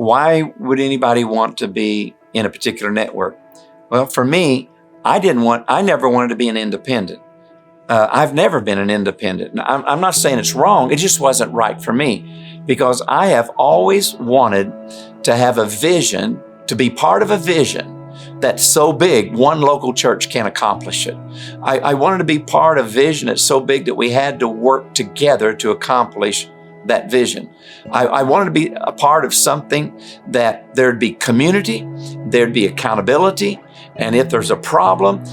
why would anybody want to be in a particular network? Well, for me, I never wanted to be an independent. I've never been an independent. Now, I'm not saying it's wrong. It just wasn't right for me, because I have always wanted to have a vision, to be part of a vision that's so big, one local church can't accomplish it. I wanted to be part of a vision that's so big that we had to work together to accomplish that vision. I wanted to be a part of something that there'd be community, there'd be accountability, and if there's a problem,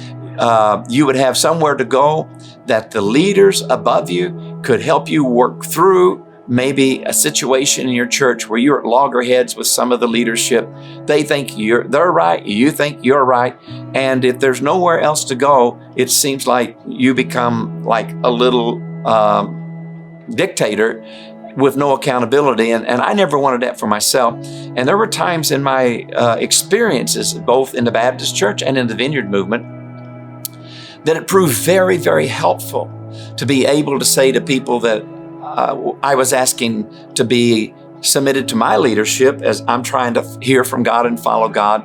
you would have somewhere to go, that the leaders above you could help you work through maybe a situation in your church where you're at loggerheads with some of the leadership. They think they're right, you think you're right, and if there's nowhere else to go, it seems like you become like a little dictator with no accountability, and I never wanted that for myself. And there were times in my experiences, both in the Baptist church and in the Vineyard movement, that it proved very, very helpful to be able to say to people that I was asking to be submitted to my leadership as I'm trying to hear from God and follow God,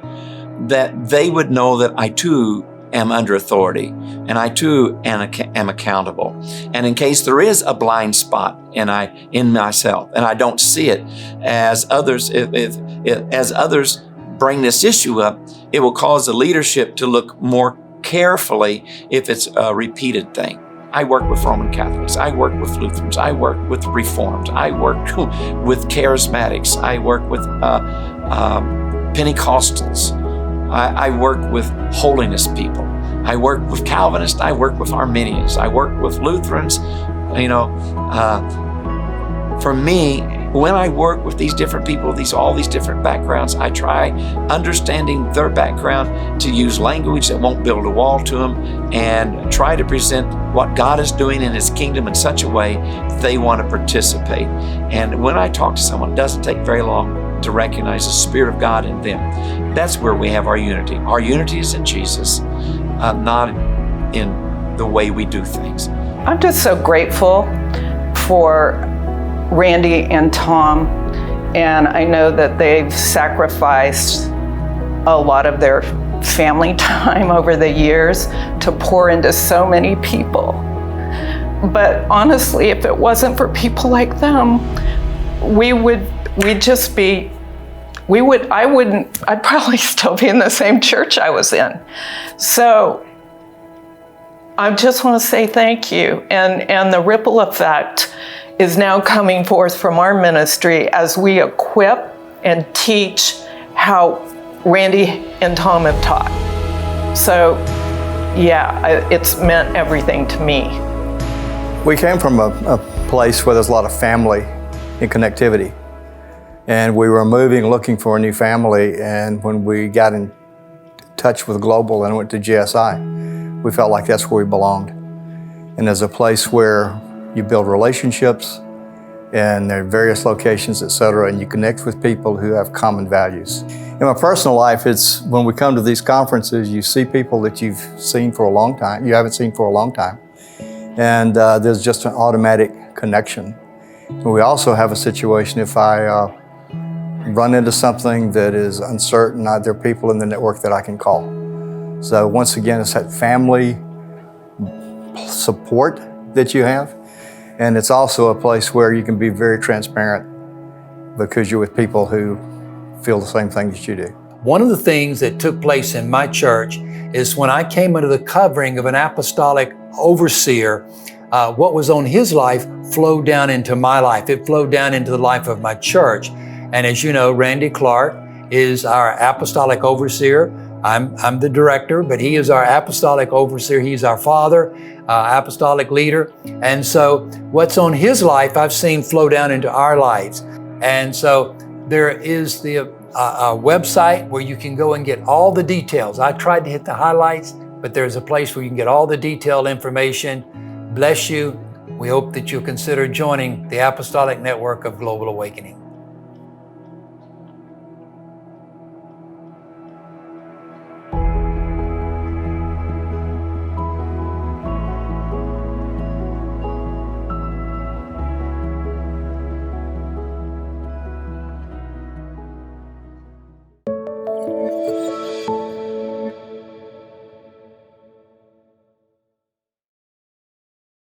that they would know that I too am under authority, and I too am accountable. And in case there is a blind spot in myself, and I don't see it, as others, as others bring this issue up, it will cause the leadership to look more carefully if it's a repeated thing. I work with Roman Catholics, I work with Lutherans, I work with Reformed, I work with Charismatics, I work with Pentecostals, I work with holiness people, I work with Calvinists, I work with Arminians, I work with Lutherans. For me, when I work with these different people, all these different backgrounds, I try, understanding their background, to use language that won't build a wall to them, and try to present what God is doing in His kingdom in such a way they want to participate. And when I talk to someone, it doesn't take very long to recognize the Spirit of God in them. That's where we have our unity. Our unity is in Jesus, not in the way we do things. I'm just so grateful for Randy and Tom, and I know that they've sacrificed a lot of their family time over the years to pour into so many people. But honestly, if it wasn't for people like them, I'd probably still be in the same church I was in. So I just want to say thank you, and the ripple effect is now coming forth from our ministry as we equip and teach how Randy and Tom have taught. So yeah, it's meant everything to me. We came from a place where there's a lot of family and connectivity. And we were moving, looking for a new family, and when we got in touch with Global and went to GSI, we felt like that's where we belonged. And there's a place where you build relationships, and there are various locations, et cetera, and you connect with people who have common values. In my personal life, it's when we come to these conferences, you see people that you haven't seen for a long time, and there's just an automatic connection. And we also have a situation, if I run into something that is uncertain, there are people in the network that I can call. So once again, it's that family support that you have. And it's also a place where you can be very transparent because you're with people who feel the same thing that you do. One of the things that took place in my church is when I came under the covering of an apostolic overseer, what was on his life flowed down into my life. It flowed down into the life of my church. And as you know, Randy Clark is our apostolic overseer. I'm the director, but he is our apostolic overseer. He's our father, apostolic leader. And so what's on his life, I've seen flow down into our lives. And so there is the website where you can go and get all the details. I tried to hit the highlights, but there's a place where you can get all the detailed information. Bless you. We hope that you'll consider joining the Apostolic Network of Global Awakening.